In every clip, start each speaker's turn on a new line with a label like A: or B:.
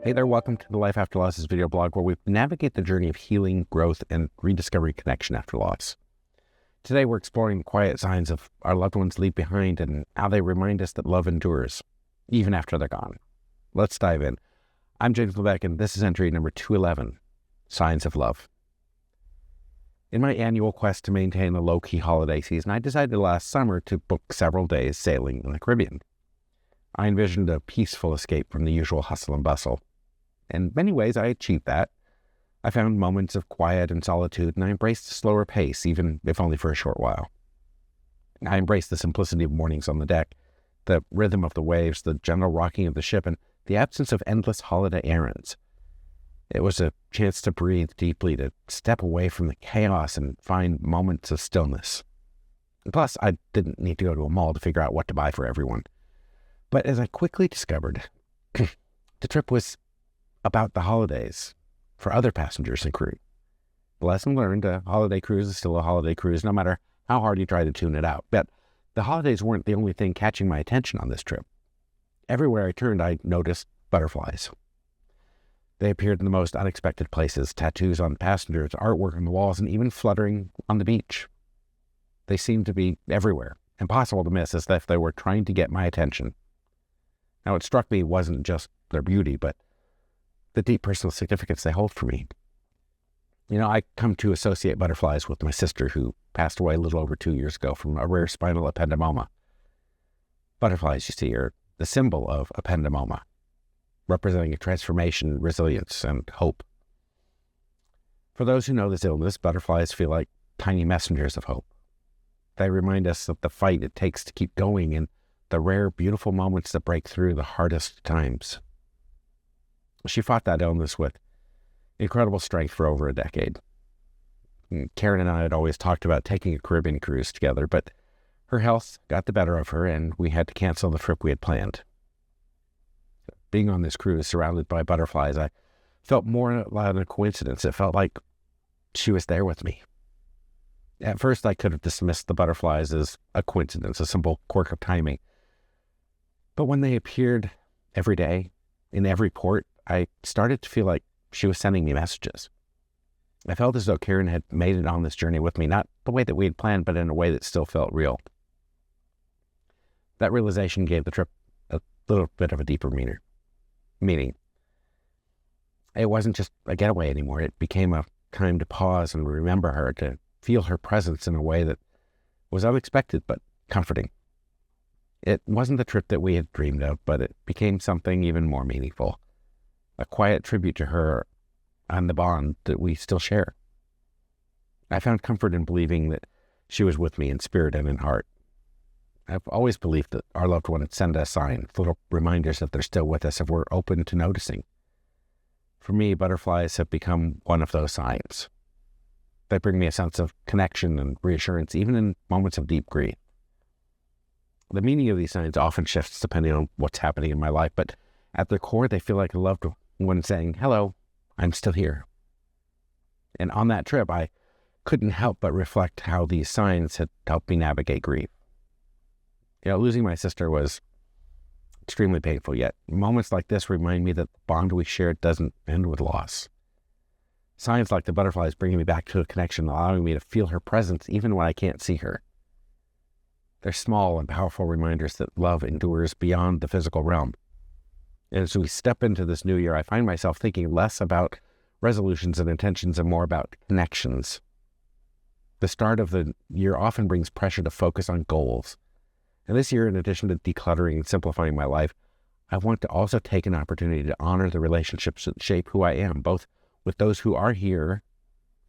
A: Hey there, welcome to the Life After Losses video blog where we navigate the journey of healing, growth, and rediscovering connection after loss. Today we're exploring the quiet signs of our loved ones leave behind and how they remind us that love endures, even after they're gone. Let's dive in. I'm James Lebeck and this is entry number 211, Signs of Love. In my annual quest to maintain a low-key holiday season, I decided last summer to book several days sailing in the Caribbean. I envisioned a peaceful escape from the usual hustle and bustle. In many ways, I achieved that. I found moments of quiet and solitude, and I embraced a slower pace, even if only for a short while. I embraced the simplicity of mornings on the deck, the rhythm of the waves, the gentle rocking of the ship, and the absence of endless holiday errands. It was a chance to breathe deeply, to step away from the chaos and find moments of stillness. And plus, I didn't need to go to a mall to figure out what to buy for everyone. But as I quickly discovered, the trip was about the holidays for other passengers and crew. The lesson learned, a holiday cruise is still a holiday cruise, no matter how hard you try to tune it out. But the holidays weren't the only thing catching my attention on this trip. Everywhere I turned, I noticed butterflies. They appeared in the most unexpected places, tattoos on passengers, artwork on the walls, and even fluttering on the beach. They seemed to be everywhere, impossible to miss, as if they were trying to get my attention. Now, what struck me wasn't just their beauty, but the deep personal significance they hold for me. I come to associate butterflies with my sister, who passed away a little over 2 years ago from a rare spinal ependymoma. Butterflies, you see, are the symbol of ependymoma, representing a transformation, resilience, and hope. For those who know this illness, butterflies feel like tiny messengers of hope. They remind us of the fight it takes to keep going and the rare, beautiful moments that break through the hardest times. She fought that illness with incredible strength for over a decade. Karen and I had always talked about taking a Caribbean cruise together, but her health got the better of her and we had to cancel the trip we had planned. Being on this cruise surrounded by butterflies, I felt more than a coincidence. It felt like she was there with me. At first, I could have dismissed the butterflies as a coincidence, a simple quirk of timing. But when they appeared every day, in every port, I started to feel like she was sending me messages. I felt as though Karen had made it on this journey with me, not the way that we had planned, but in a way that still felt real. That realization gave the trip a little bit of a deeper meaning. It wasn't just a getaway anymore. It became a time to pause and remember her, to feel her presence in a way that was unexpected but comforting. It wasn't the trip that we had dreamed of, but it became something even more meaningful. A quiet tribute to her and the bond that we still share. I found comfort in believing that she was with me in spirit and in heart. I've always believed that our loved ones send us signs, little reminders that they're still with us if we're open to noticing. For me, butterflies have become one of those signs. They bring me a sense of connection and reassurance, even in moments of deep grief. The meaning of these signs often shifts depending on what's happening in my life, but at their core, they feel like a loved one saying, "Hello, I'm still here." And on that trip, I couldn't help but reflect how these signs had helped me navigate grief. Losing my sister was extremely painful, yet moments like this remind me that the bond we shared doesn't end with loss. Signs like the butterflies bringing me back to a connection, allowing me to feel her presence even when I can't see her. They're small and powerful reminders that love endures beyond the physical realm. And as we step into this new year, I find myself thinking less about resolutions and intentions and more about connections. The start of the year often brings pressure to focus on goals. And this year, in addition to decluttering and simplifying my life, I want to also take an opportunity to honor the relationships that shape who I am, both with those who are here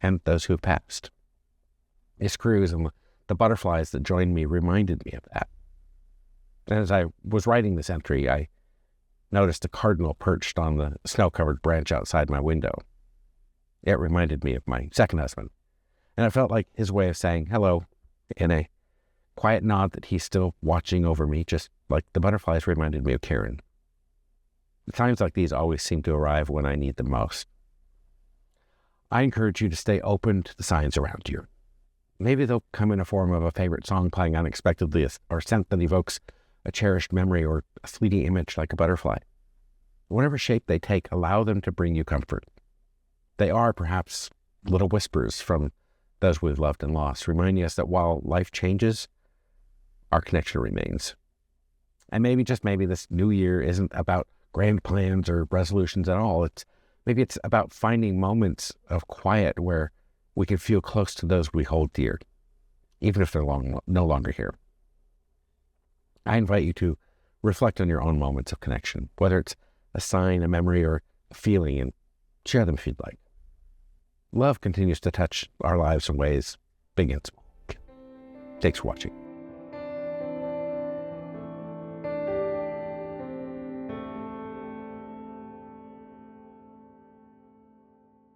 A: and those who have passed. This cruise and the butterflies that joined me reminded me of that. And as I was writing this entry, I noticed a cardinal perched on the snow-covered branch outside my window. It reminded me of my second husband, and it felt like his way of saying hello in a quiet nod that he's still watching over me, just like the butterflies reminded me of Karen. Times like these always seem to arrive when I need them most. I encourage you to stay open to the signs around you. Maybe they'll come in a form of a favorite song playing unexpectedly, or scent that evokes a cherished memory, or a fleeting image like a butterfly. whatever shape they take, allow them to bring you comfort. They are perhaps little whispers from those we've loved and lost, reminding us that while life changes, our connection remains. And maybe, just maybe, this new year isn't about grand plans or resolutions at all. Maybe it's about finding moments of quiet where we can feel close to those we hold dear, even if they're no longer here. I invite you to reflect on your own moments of connection, whether it's a sign, a memory, or a feeling, and share them if you'd like. Love continues to touch our lives in ways big and small. Thanks for watching.